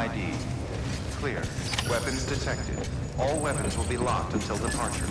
ID. Clear. Weapons detected. All weapons will be locked until departure.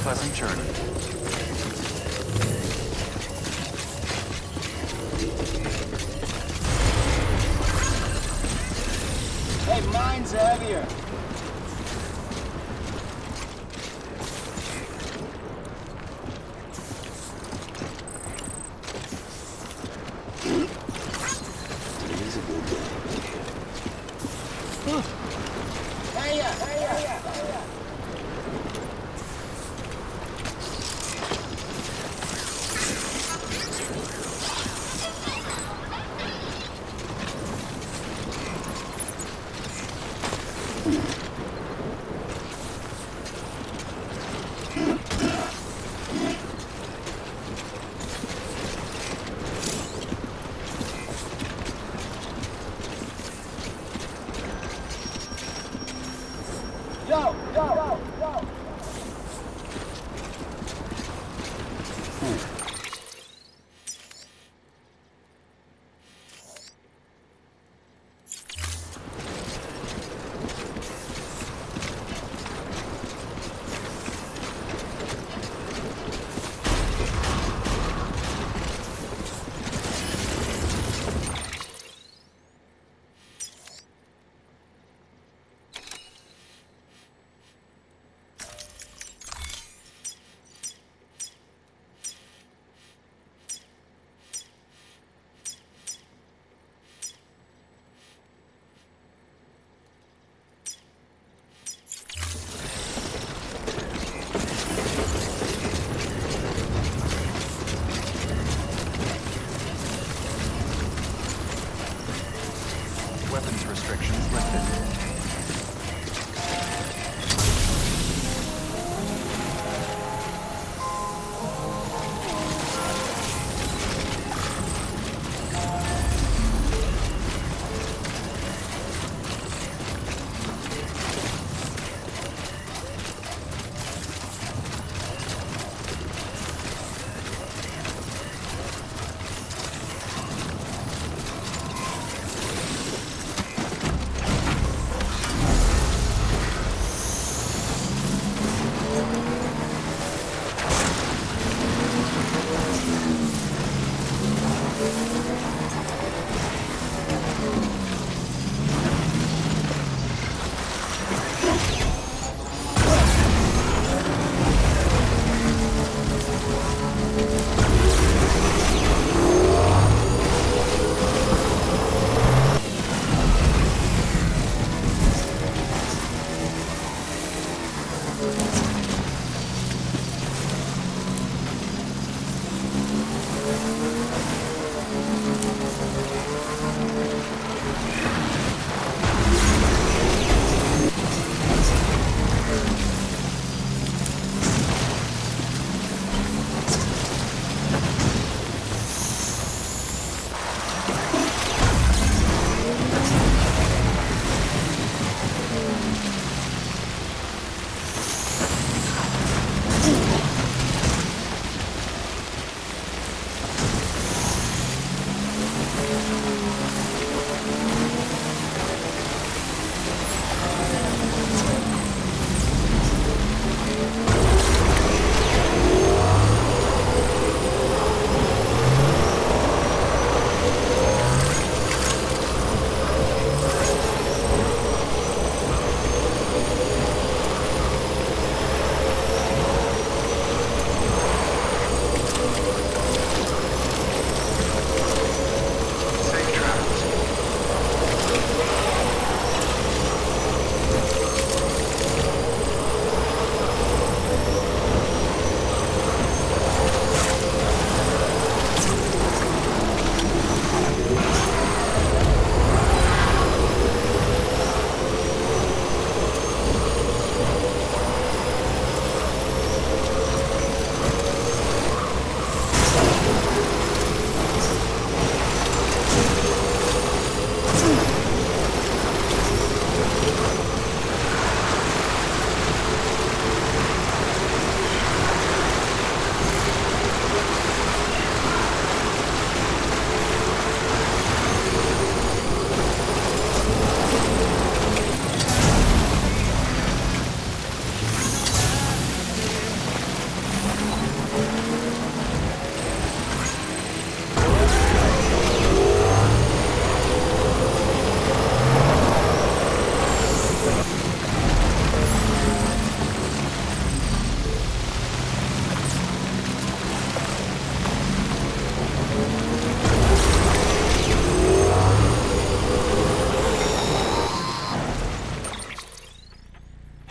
Pleasant journey. Hey, mine's heavier. weapons restrictions lifted.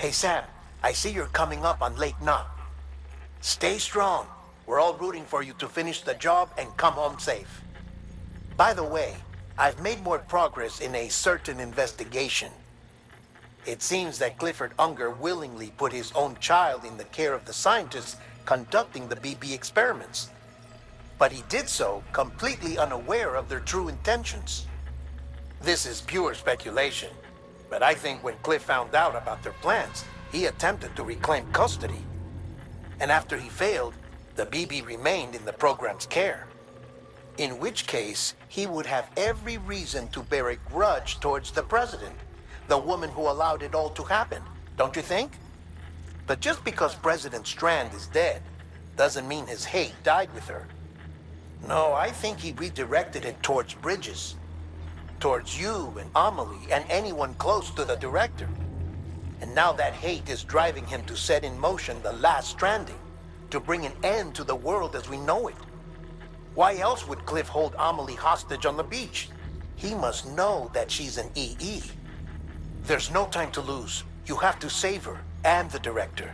Hey Sam, I see you're coming up on Lake Knot. Stay strong. We're all rooting for you to finish the job and come home safe. By the way, I've made more progress in a certain investigation. It seems that Clifford Unger willingly put his own child in the care of the scientists conducting the BB experiments. But he did so completely unaware of their true intentions. This is pure speculation, but I think when Cliff found out about their plans, he attempted to reclaim custody. And after he failed, the BB remained in the program's care. In which case, he would have every reason to bear a grudge towards the president, the woman who allowed it all to happen, don't you think? But just because President Strand is dead, doesn't mean his hate died with her. No, I think he redirected it towards Bridges. Towards you and Amelie and anyone close to the director. And now that hate is driving him to set in motion the last Stranding, to bring an end to the world as we know it. Why else would Cliff hold Amelie hostage on the beach? He must know that she's an EE. There's no time to lose. You have to save her and the director.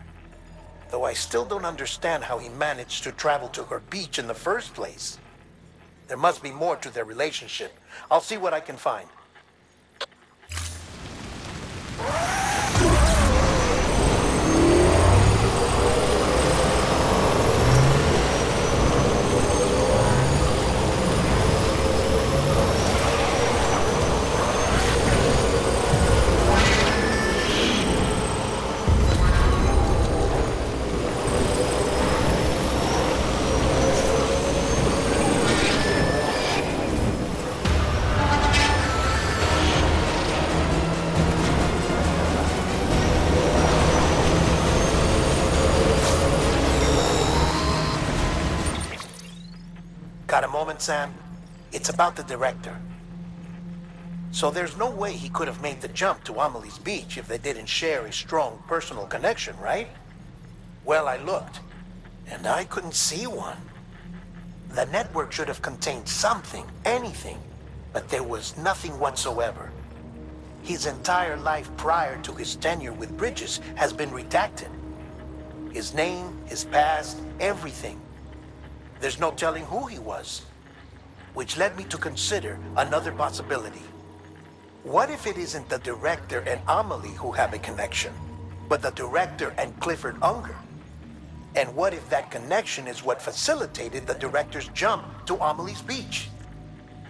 Though I still don't understand how he managed to travel to her beach in the first place. There must be more to their relationship. I'll see what I can find. Got a moment, Sam? It's about the director. So there's no way he could have made the jump to Amelie's Beach if they didn't share a strong personal connection, right? Well, I looked, and I couldn't see one. The network should have contained something, anything, but there was nothing whatsoever. His entire life prior to his tenure with Bridges has been redacted. His name, his past, everything. There's no telling who he was. Which led me to consider another possibility. What if it isn't the director and Amelie who have a connection, but the director and Clifford Unger? And what if that connection is what facilitated the director's jump to Amelie's Beach?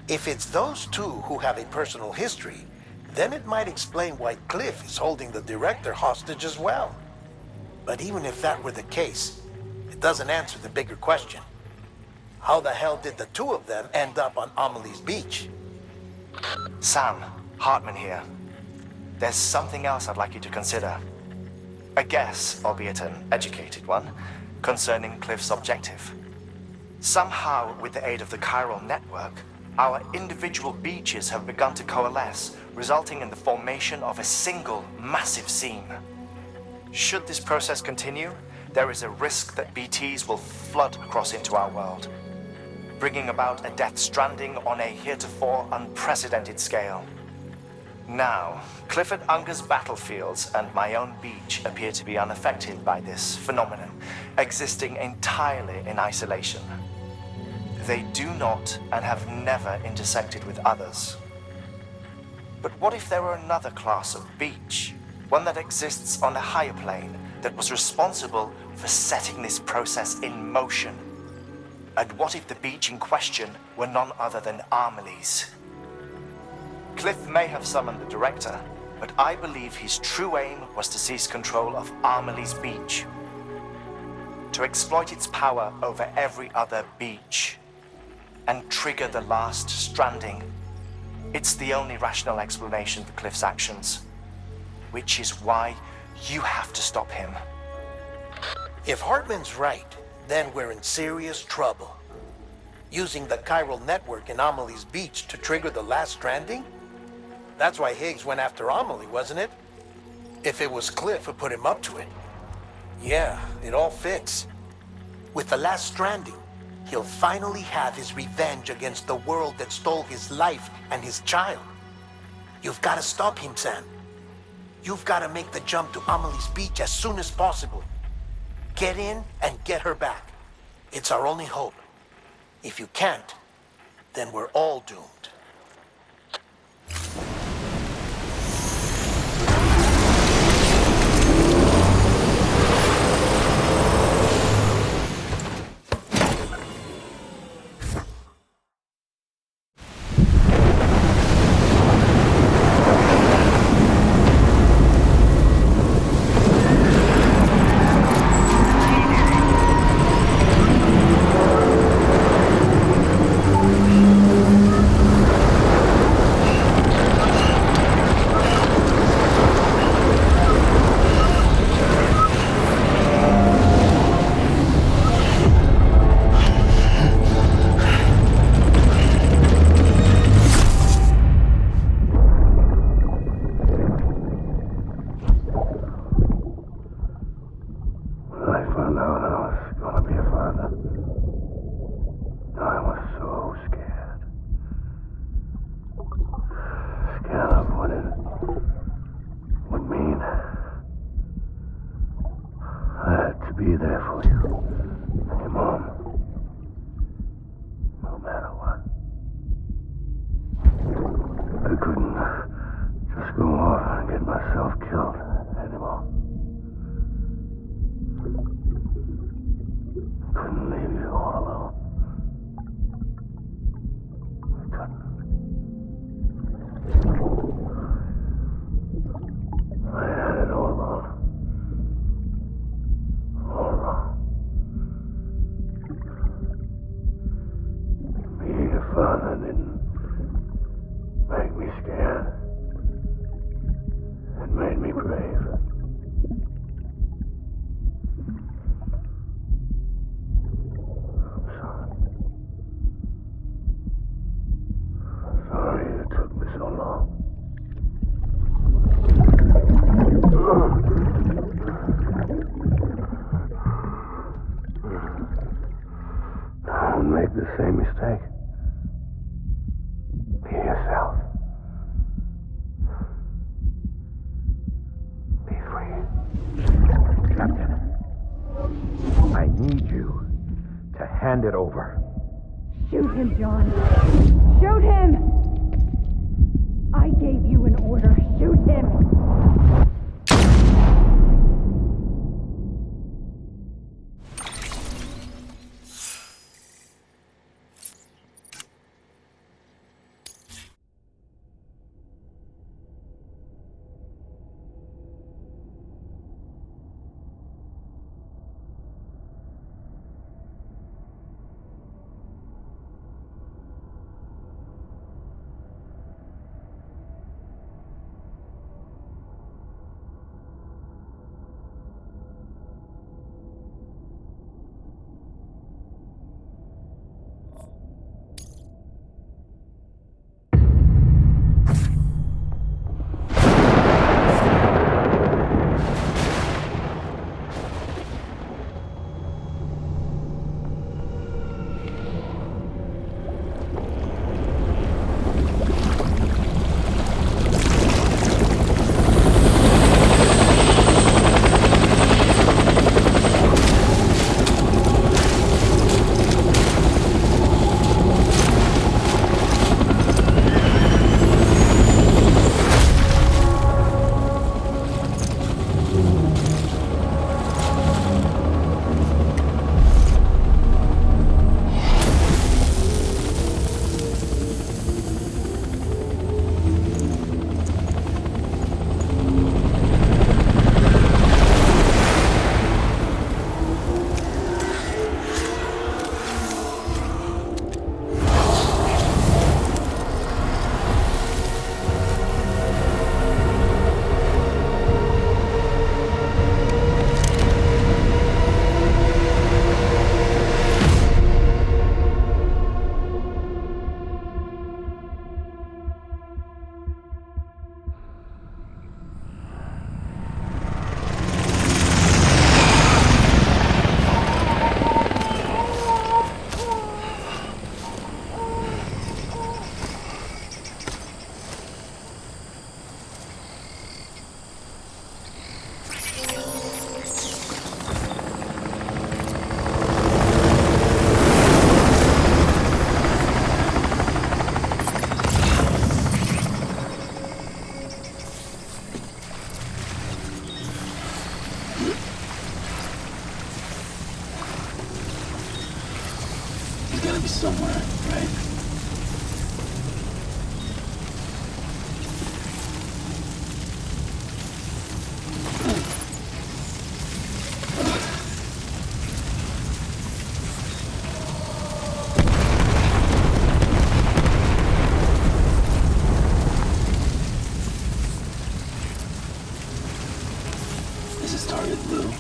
If it's those two who have a personal history, then it might explain why Cliff is holding the director hostage as well. But even if that were the case, it doesn't answer the bigger question. How the hell did the two of them end up on Amelie's Beach? Sam, Hartman here. There's something else I'd like you to consider. A guess, albeit an educated one, concerning Cliff's objective. Somehow, with the aid of the chiral network, our individual beaches have begun to coalesce, resulting in the formation of a single massive seam. Should this process continue, there is a risk that BTs will flood across into our world, bringing about a death stranding on a heretofore unprecedented scale. Now, Clifford Unger's battlefields and my own beach appear to be unaffected by this phenomenon, existing entirely in isolation. They do not and have never intersected with others. But what if there were another class of beach, one that exists on a higher plane, that was responsible for setting this process in motion? And what if the beach in question were none other than Amelie's? Cliff may have summoned the director, but I believe his true aim was to seize control of Amelie's Beach, to exploit its power over every other beach, and trigger the last stranding. It's the only rational explanation for Cliff's actions, which is why you have to stop him. If Hartman's right, then we're in serious trouble. Using the chiral network in Amelie's Beach to trigger the last stranding? That's why Higgs went after Amelie, wasn't it? If it was Cliff who put him up to it. Yeah, it all fits. With the last stranding, he'll finally have his revenge against the world that stole his life and his child. You've got to stop him, Sam. You've got to make the jump to Amelie's Beach as soon as possible. Get in and get her back. It's our only hope. If you can't, then we're all doomed. Be there for you, your mom, no matter what. I couldn't just go off and get myself yourself killed anymore. Couldn't leave you all alone. I couldn't. I had it all wrong. All wrong. Being a father didn't make me scared. It made me brave. I'm sorry. Sorry it took me so long. Don't make the same mistake. Be yourself. Be free. Captain, I need you to hand it over. Shoot him, John. Shoot him! I gave you an order. Shoot him! Somewhere, right? This is target blue.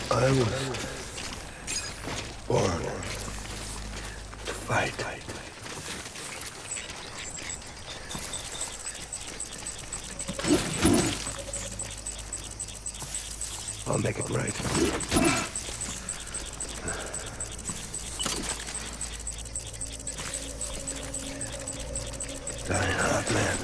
I was born to fight. I'll make it right. Dying hard, man.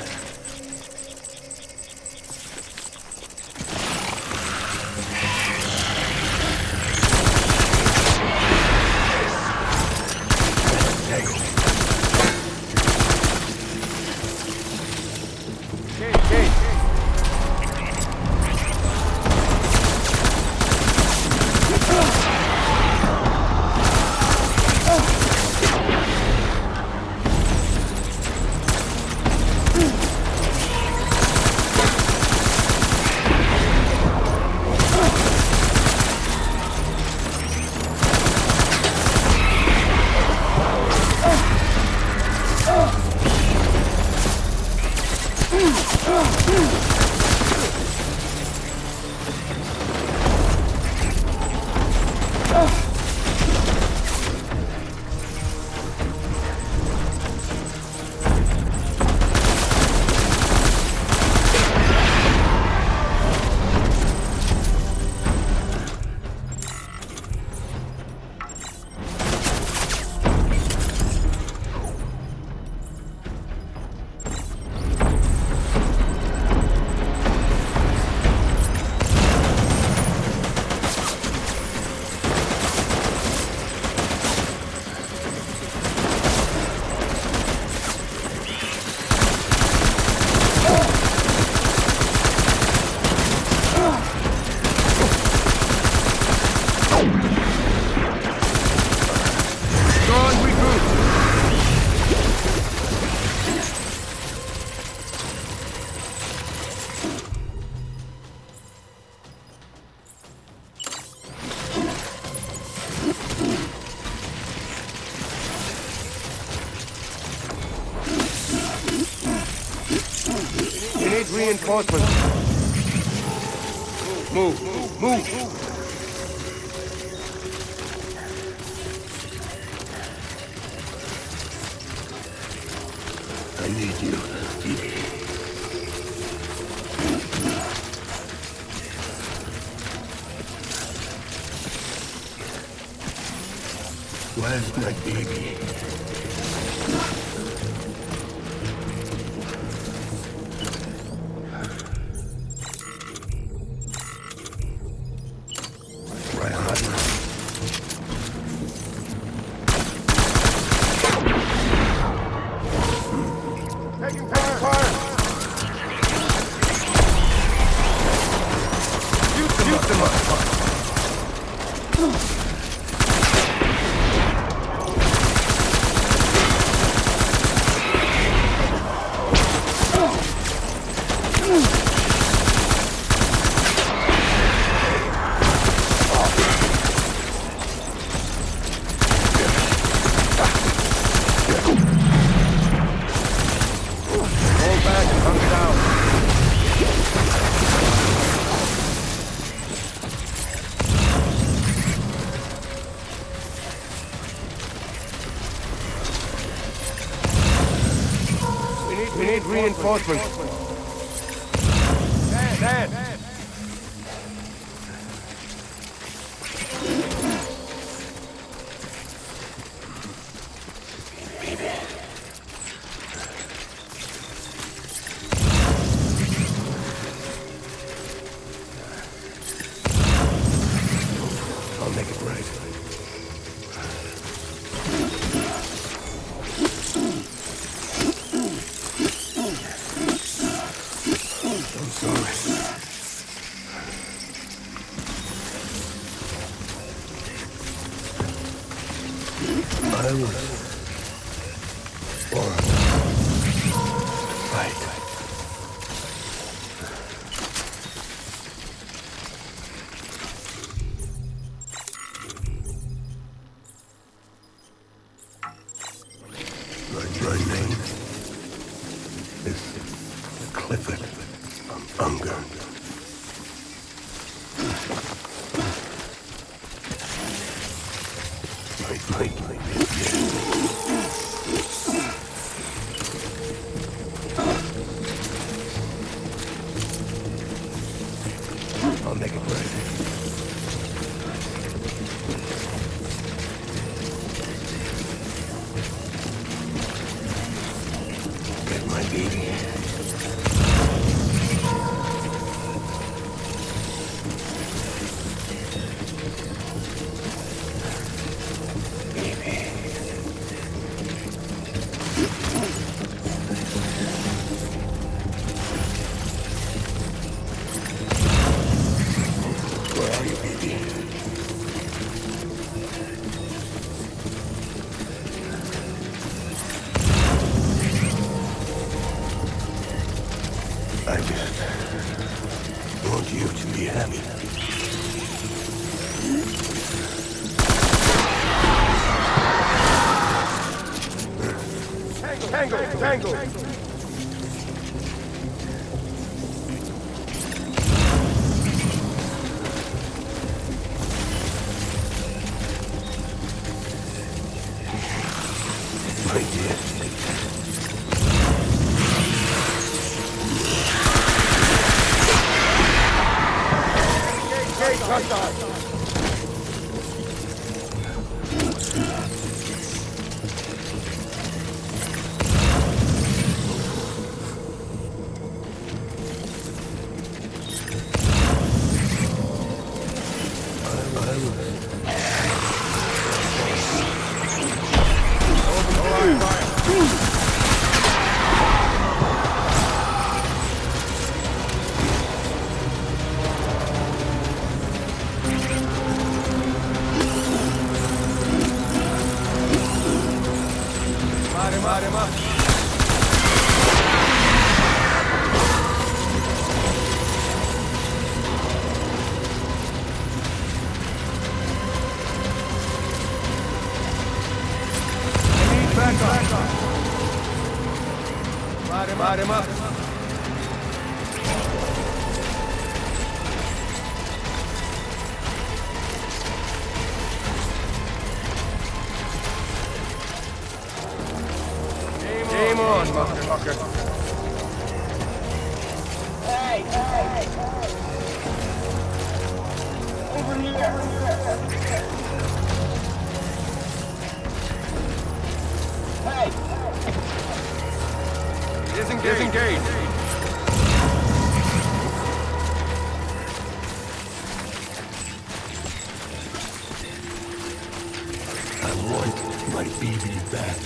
Reinforcements. Move. I need you, Evie. Where's my baby? need reinforcements. Dad! I'll make it right. I'm sorry. I was born right. My name is Clifford. Unger. I'll make it right. Get my baby. Where are you, baby? I just want you to be happy. Tango! My dear. Light him up. Game on, motherfucker. Hey! Over here! Hey! Disengage. I want my baby back.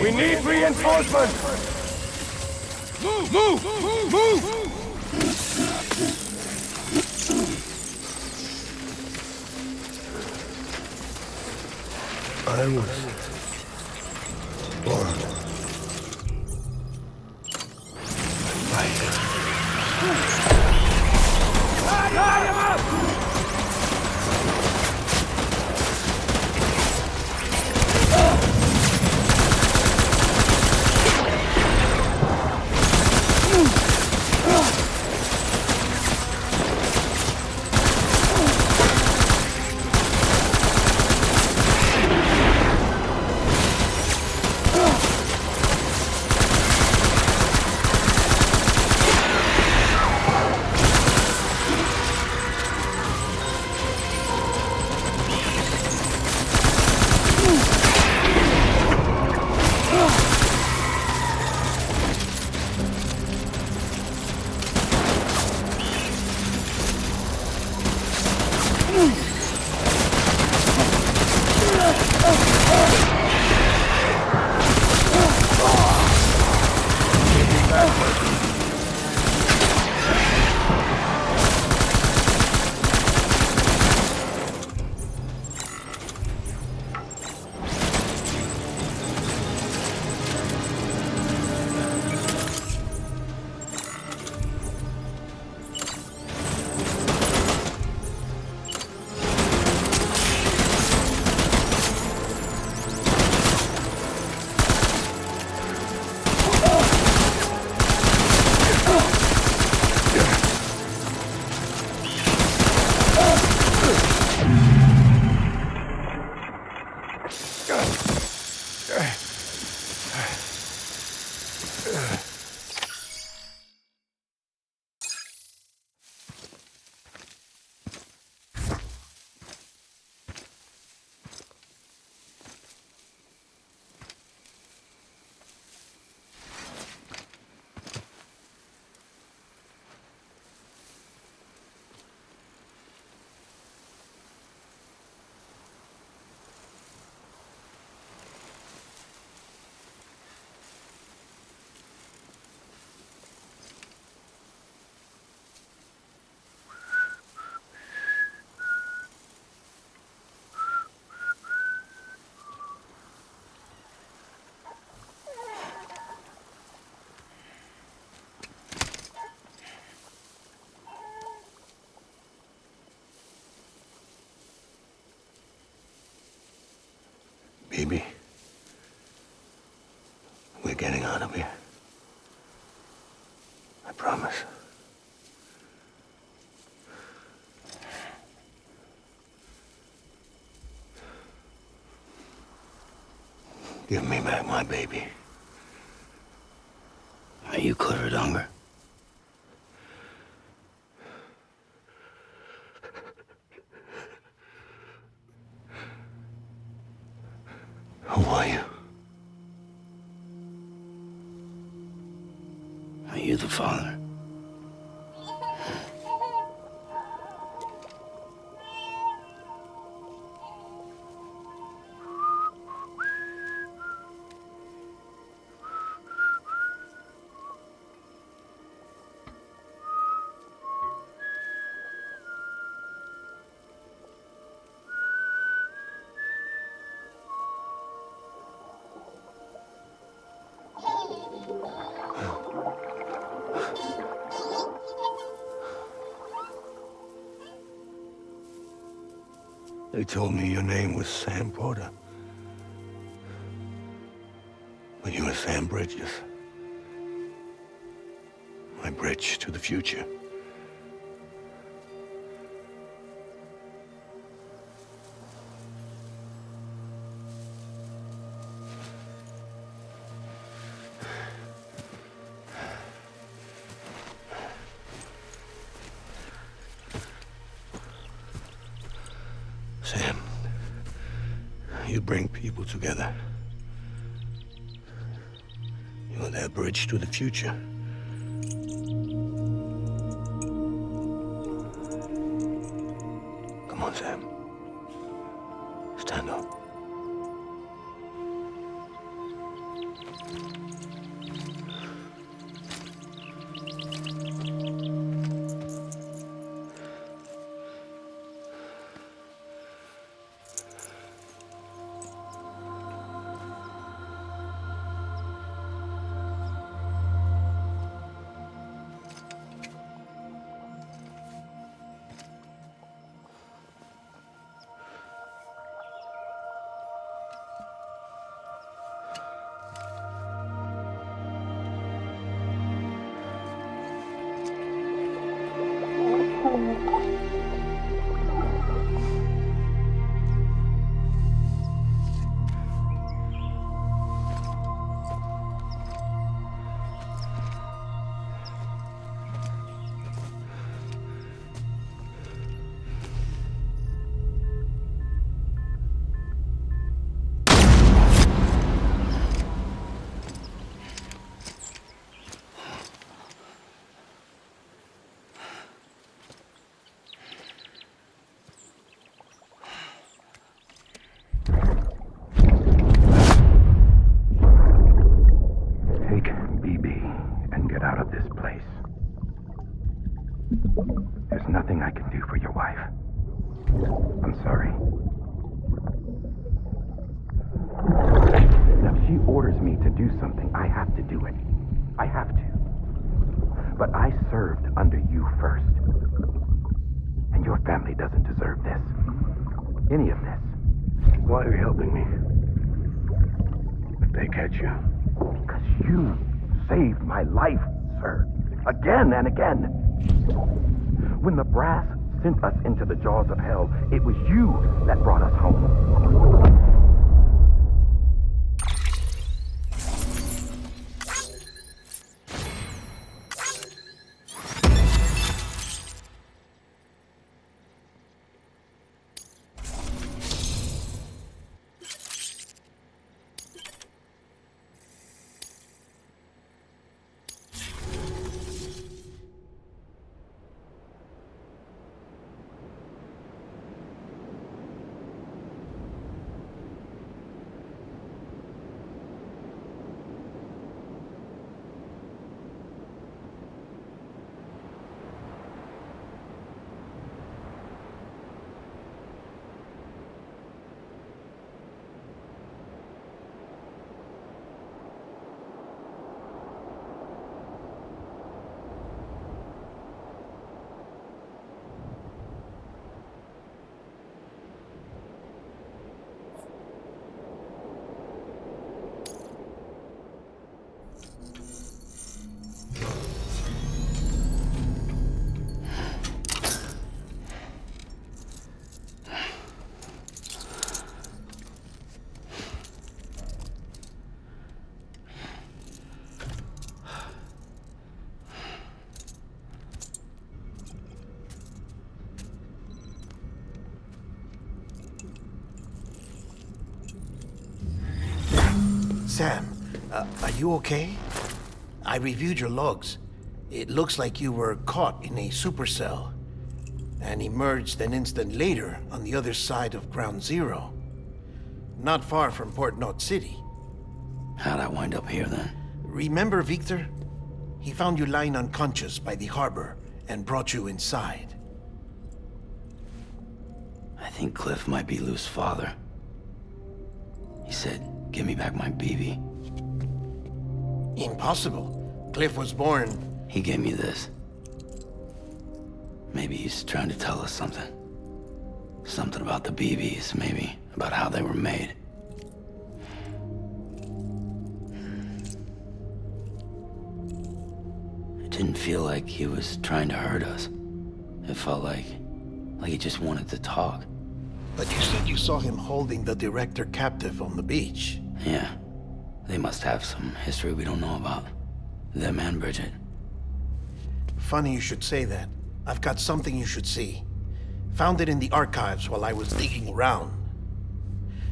We need reinforcements! Move! I was born Baby, we're getting out of here. I promise. Give me back my baby. Are you Clifford Unger? Who are you? Are you the father? They told me your name was Sam Porter. But you were Sam Bridges. My bridge to the future. Sam, you bring people together. You're their bridge to the future. Come on, Sam. Stand up. There's nothing I can do for your wife. I'm sorry. Now, if she orders me to do something, I have to do it. I have to. But I served under you first. And your family doesn't deserve this. Any of this. Why are you helping me? If they catch you. Because you saved my life, sir. Again and again. When the brass sent us into the jaws of hell, it was you that brought us home. Sam, are you okay? I reviewed your logs. It looks like you were caught in a supercell and emerged an instant later on the other side of Ground Zero. Not far from Port Knot City. How'd I wind up here then? Remember Victor? He found you lying unconscious by the harbor and brought you inside. I think Cliff might be Lou's father. He said, give me back my BB. Impossible. Cliff was born... He gave me this. Maybe he's trying to tell us something. Something about the BBs, maybe. About how they were made. It didn't feel like he was trying to hurt us. It felt like he just wanted to talk. But you said you saw him holding the director captive on the beach. Yeah. They must have some history we don't know about. Them and Bridget. Funny you should say that. I've got something you should see. Found it in the archives while I was digging around.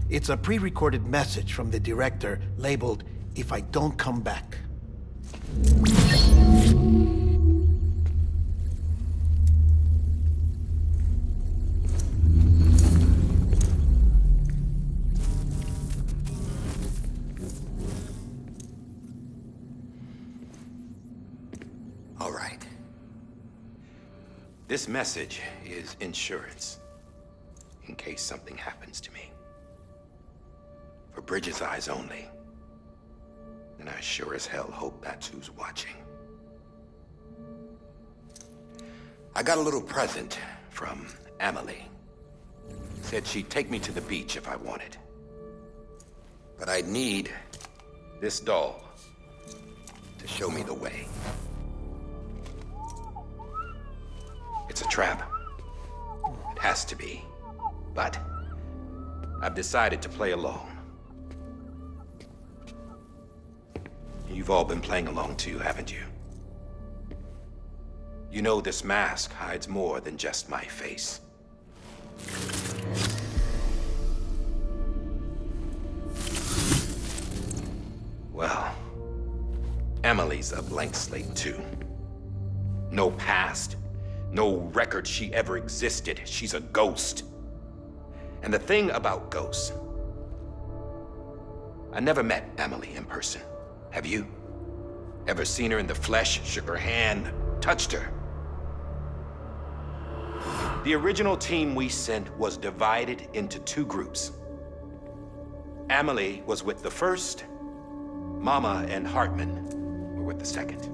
It's a pre-recorded message from the director labeled, "If I don't come back." All right. This message is insurance, in case something happens to me. For Bridget's eyes only. And I sure as hell hope that's who's watching. I got a little present from Emily. Said she'd take me to the beach if I wanted. But I'd need this doll to show me the way. It's a trap. It has to be. But I've decided to play along. You've all been playing along too, haven't you? You know this mask hides more than just my face. Well, Emily's a blank slate too. No past. No record she ever existed. She's a ghost. And the thing about ghosts, I never met Emily in person. Have you? Ever seen her in the flesh, shook her hand, touched her? The original team we sent was divided into two groups. Emily was with the first. Mama and Hartman were with the second.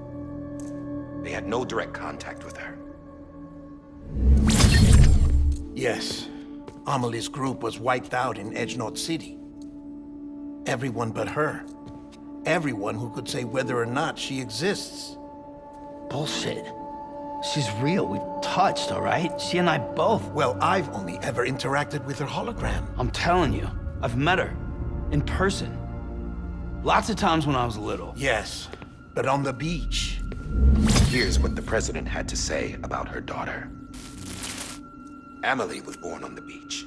They had no direct contact with her. Yes. Amelie's group was wiped out in Edge Knot City. Everyone but her. Everyone who could say whether or not she exists. Bullshit. She's real. We've touched, all right? She and I both. Well, I've only ever interacted with her hologram. I'm telling you, I've met her. In person. Lots of times when I was little. Yes, but on the beach. Here's what the president had to say about her daughter. Emily was born on the beach.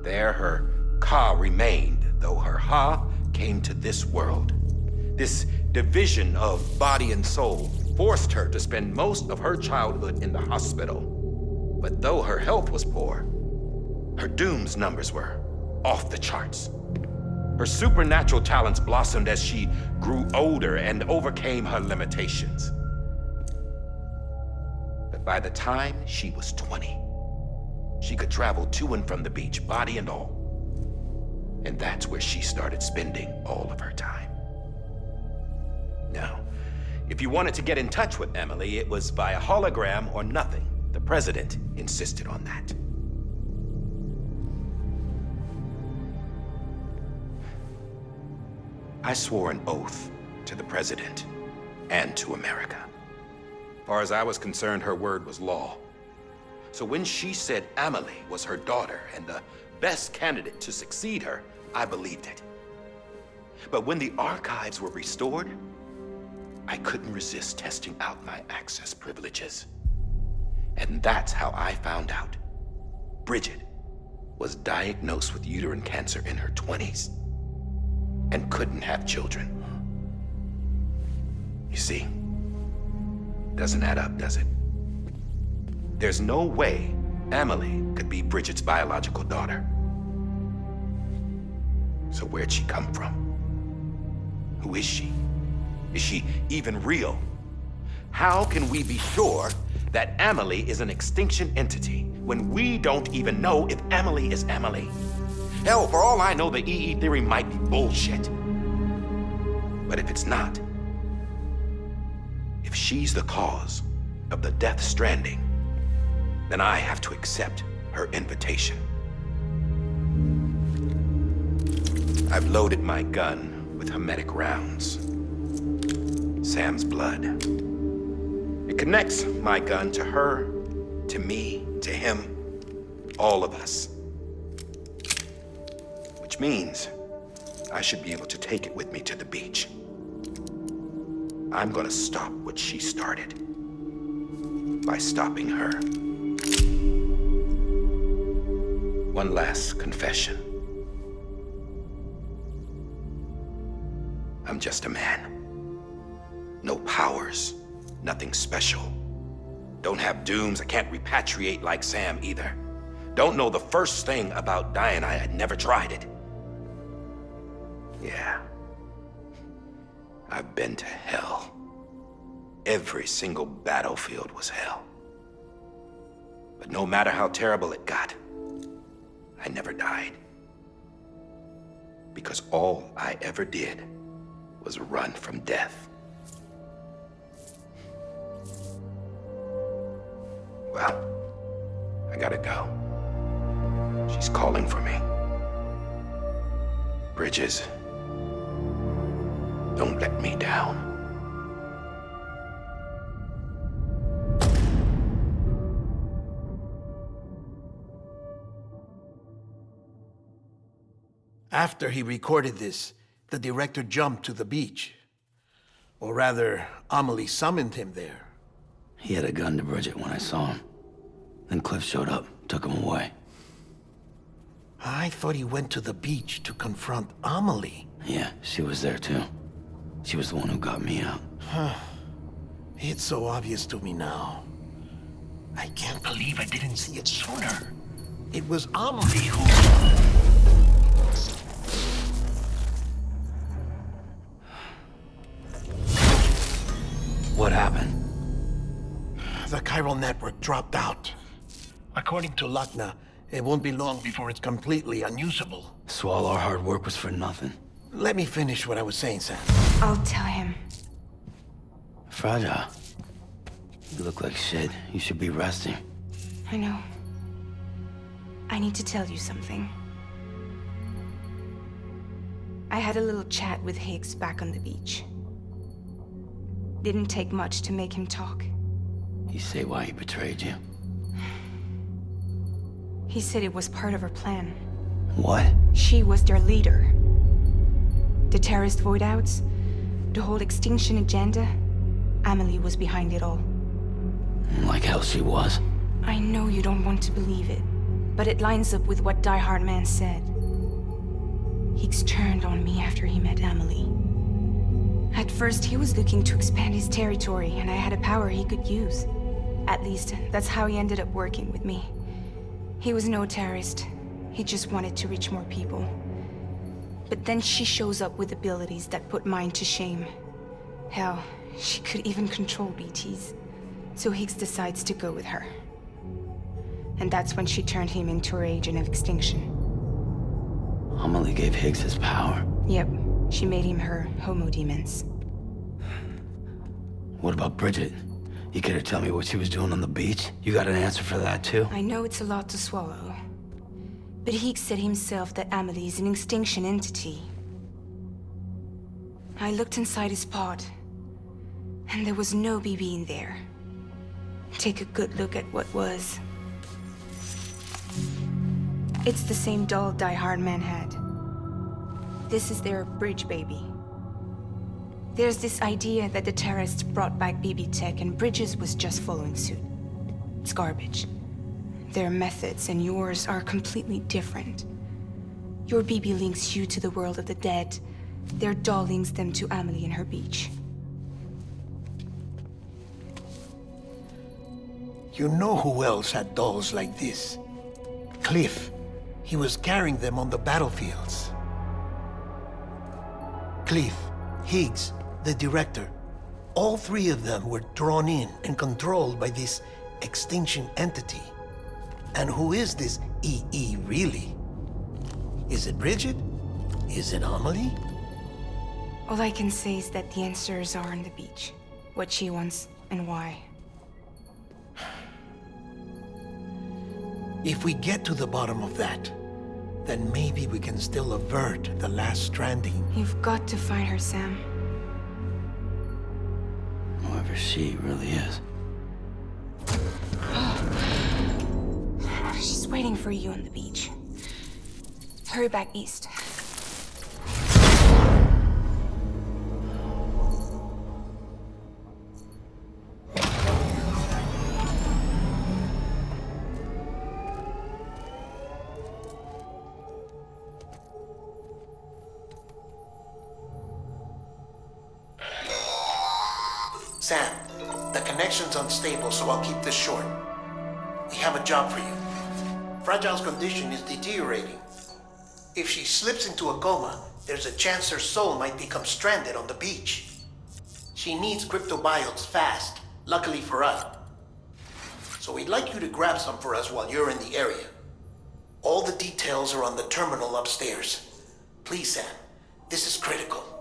There her Ka remained, though her Ha came to this world. This division of body and soul forced her to spend most of her childhood in the hospital. But though her health was poor, her Doom's numbers were off the charts. Her supernatural talents blossomed as she grew older and overcame her limitations. But by the time she was 20, she could travel to and from the beach, body and all. And that's where she started spending all of her time. Now, if you wanted to get in touch with Emily, it was via hologram or nothing. The president insisted on that. I swore an oath to the president and to America. As far as I was concerned, her word was law. So when she said Emily was her daughter and the best candidate to succeed her, I believed it. But when the archives were restored, I couldn't resist testing out my access privileges. And that's how I found out Bridget was diagnosed with uterine cancer in her 20s and couldn't have children. You see? Doesn't add up, does it? There's no way Amelie could be Bridget's biological daughter. So where'd she come from? Who is she? Is she even real? How can we be sure that Amelie is an extinction entity when we don't even know if Amelie is Amelie? Hell, for all I know, the EE theory might be bullshit. But if it's not, if she's the cause of the death stranding, then I have to accept her invitation. I've loaded my gun with hermetic rounds. Sam's blood. It connects my gun to her, to me, to him, all of us. Which means I should be able to take it with me to the beach. I'm gonna stop what she started by stopping her. One last confession. I'm just a man. No powers, nothing special. Don't have dooms, I can't repatriate like Sam either. Don't know the first thing about dying, I had never tried it. Yeah. I've been to hell. Every single battlefield was hell. But no matter how terrible it got, I never died. Because all I ever did was run from death. Well, I gotta go. She's calling for me. Bridges, don't let me down. After he recorded this, the director jumped to the beach. Or rather, Amelie summoned him there. He had a gun to Bridget when I saw him. Then Cliff showed up, took him away. I thought he went to the beach to confront Amelie. Yeah, she was there too. She was the one who got me out. It's so obvious to me now. I can't believe I didn't see it sooner. It was Amelie who... What happened? The chiral network dropped out. According to Lakna, it won't be long before it's completely unusable. So all our hard work was for nothing. Let me finish what I was saying, Sam. I'll tell him. Fragile. You look like shit. You should be resting. I know. I need to tell you something. I had a little chat with Higgs back on the beach. Didn't take much to make him talk. You say why he betrayed you? He said it was part of her plan. What? She was their leader. The terrorist void-outs, the whole extinction agenda, Amelie was behind it all. Like hell she was. I know you don't want to believe it, but it lines up with what Die Hard Man said. Higgs turned on me after he met Amelie. At first, he was looking to expand his territory, and I had a power he could use. At least, that's how he ended up working with me. He was no terrorist. He just wanted to reach more people. But then she shows up with abilities that put mine to shame. Hell, she could even control BTs. So Higgs decides to go with her. And that's when she turned him into her agent of extinction. Amelie gave Higgs his power. Yep, she made him her homo demons. What about Bridget? You care to tell me what she was doing on the beach? You got an answer for that too? I know it's a lot to swallow. But Higgs said himself that Amelie is an extinction entity. I looked inside his pod, and there was no BB in there. Take a good look at what was. It's the same doll Die Hard Man had. This is their bridge baby. There's this idea that the terrorists brought back BB tech and Bridges was just following suit. It's garbage. Their methods and yours are completely different. Your BB links you to the world of the dead. Their doll links them to Amelie and her beach. You know who else had dolls like this? Cliff. He was carrying them on the battlefields. Cliff, Higgs, the director. All three of them were drawn in and controlled by this extinction entity. And who is this EE really? Is it Bridget? Is it Amelie? All I can say is that the answers are on the beach. What she wants and why. If we get to the bottom of that, then maybe we can still avert the last stranding. You've got to find her, Sam. Whoever she really is. She's waiting for you on the beach. Hurry back east. Sam, the connection's unstable, so I'll keep this short. We have a job for you. Fragile's condition is deteriorating. If she slips into a coma, there's a chance her soul might become stranded on the beach. She needs cryptobiotes fast, luckily for us. So we'd like you to grab some for us while you're in the area. All the details are on the terminal upstairs. Please, Sam, this is critical.